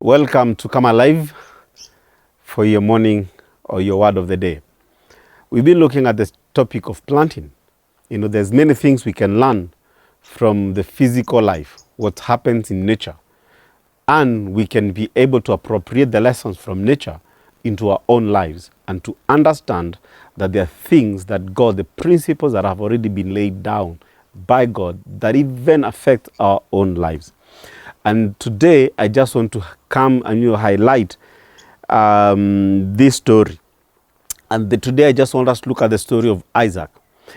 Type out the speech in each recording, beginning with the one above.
Welcome to Come Alive for your morning or your word of the day. We've been looking at the topic of planting. You know, there's many things we can learn from the physical life, what happens in nature. And we can be able to appropriate the lessons from nature into our own lives and to understand that there are things that God, the principles that have already been laid down by God, that even affect our own lives. And today, I just want to come and highlight this story. And today, I just want us to look at the story of Isaac.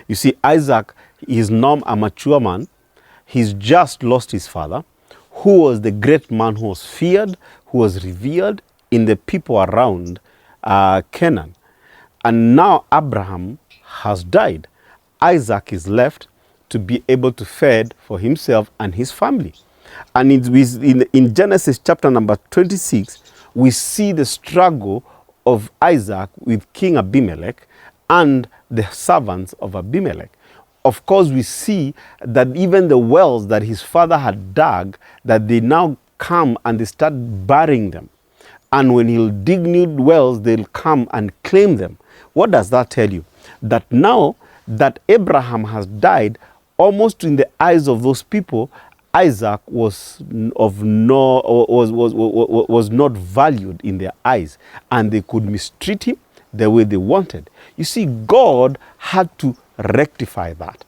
You see, Isaac is now a mature man. He's just lost his father, who was the great man who was feared, who was revered in the people around Canaan. And now Abraham has died. Isaac is left to be able to fend for himself and his family. And in Genesis chapter number 26, we see the struggle of Isaac with King Abimelech and the servants of Abimelech. Of course, we see that even the wells that his father had dug, that they now come and they start burying them. And when he'll dig new wells, they'll come and claim them. What does that tell you? That now that Abraham has died, almost in the eyes of those people, Isaac was not valued in their eyes, and they could mistreat him the way they wanted. You see, God had to rectify that.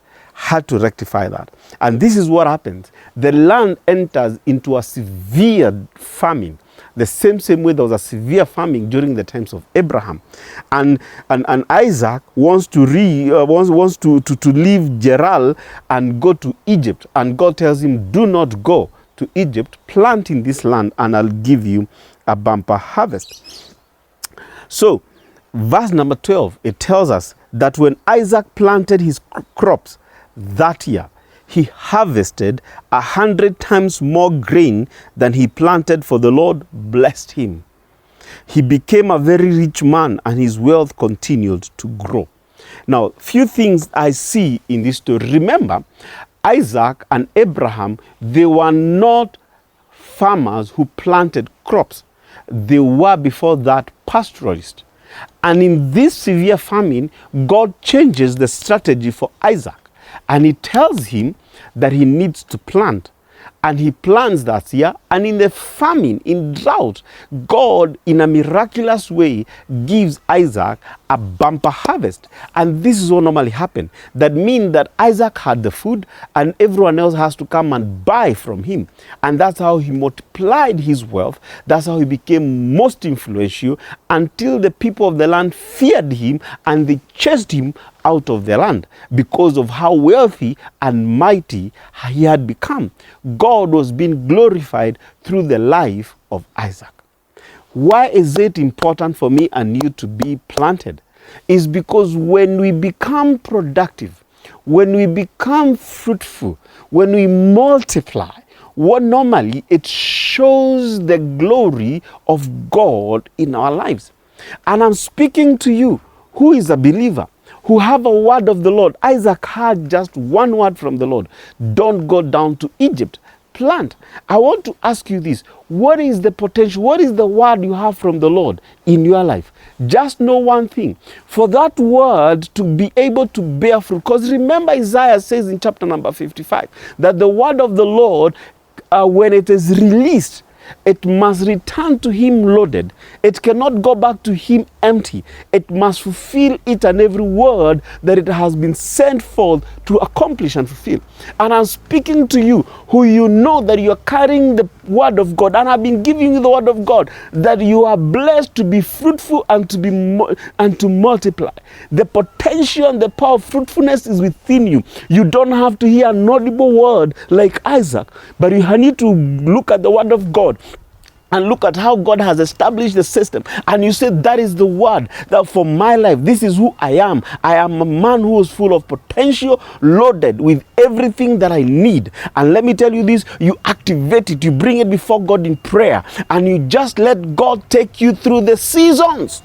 And this is what happens. The land enters into a severe famine. The same way there was a severe famine during the times of Abraham. And Isaac wants to leave Gerar and go to Egypt. And God tells him, do not go to Egypt, plant in this land, and I'll give you a bumper harvest. So, verse number 12, it tells us that when Isaac planted his crops that year, he harvested 100 times more grain than he planted, for the Lord blessed him. He became a very rich man, and his wealth continued to grow. Now, few things I see in this story. Remember, Isaac and Abraham, they were not farmers who planted crops. They were before that pastoralists. And in this severe famine, God changes the strategy for Isaac. And he tells him that he needs to plant. And he plants that year. And in the famine, in drought, God, in a miraculous way, gives Isaac a bumper harvest. And this is what normally happens. That means that Isaac had the food, and everyone else has to come and buy from him. And that's how he multiplied his wealth. That's how he became most influential, until the people of the land feared him and they chased him out of the land because of how wealthy and mighty he had become. God was being glorified through the life of Isaac. Why is it important for me and you to be planted? Is because when we become productive, when we become fruitful, when we multiply, what normally it shows the glory of God in our lives. And I'm speaking to you who is a believer, who have a word of the Lord. Isaac had just one word from the Lord. Don't go down to Egypt. Plant. I want to ask you this. What is the potential? What is the word you have from the Lord in your life? Just know one thing. For that word to be able to bear fruit. Because remember, Isaiah says in chapter number 55 that the word of the Lord, when it is released, it must return to him loaded. It cannot go back to him empty. It must fulfill each and every word that it has been sent forth to accomplish and fulfill. And I'm speaking to you who you know that you are carrying the word of God, and I've been giving you the word of God, that you are blessed to be fruitful and to multiply. The potential and the power of fruitfulness is within you. You don't have to hear an audible word like Isaac, but you need to look at the word of God and look at how God has established the system. And you say, that is the word, that for my life, this is who I am. I am a man who is full of potential, loaded with everything that I need. And let me tell you this, you activate it, you bring it before God in prayer, and you just let God take you through the seasons.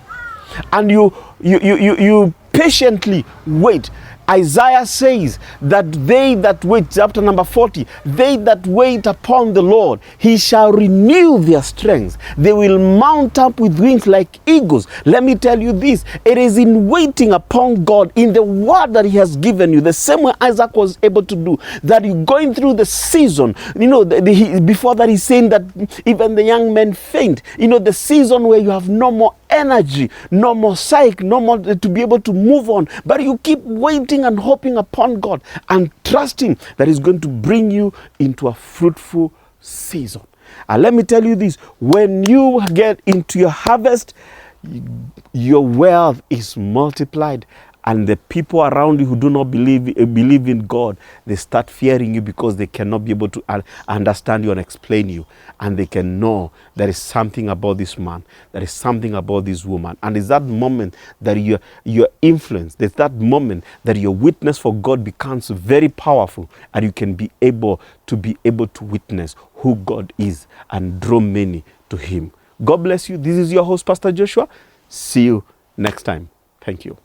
And you patiently wait. Isaiah says that they that wait, chapter number 40, they that wait upon the Lord, he shall renew their strength. They will mount up with wings like eagles. Let me tell you this, it is in waiting upon God, in the word that he has given you, the same way Isaac was able to do, that you're going through the season. You know, before that he's saying that even the young men faint. You know, the season where you have no more energy, no more psyche, no more to be able to move on, but you keep waiting and hoping upon God and trusting that He's going to bring you into a fruitful season. And let me tell you this, when you get into your harvest, your wealth is multiplied, and the people around you who do not believe in God, they start fearing you because they cannot be able to understand you and explain you. And they can know there is something about this man, there is something about this woman. And it's that moment that your influence, there's that moment that your witness for God becomes very powerful, and you can be able to witness who God is and draw many to Him. God bless you. This is your host, Pastor Joshua. See you next time. Thank you.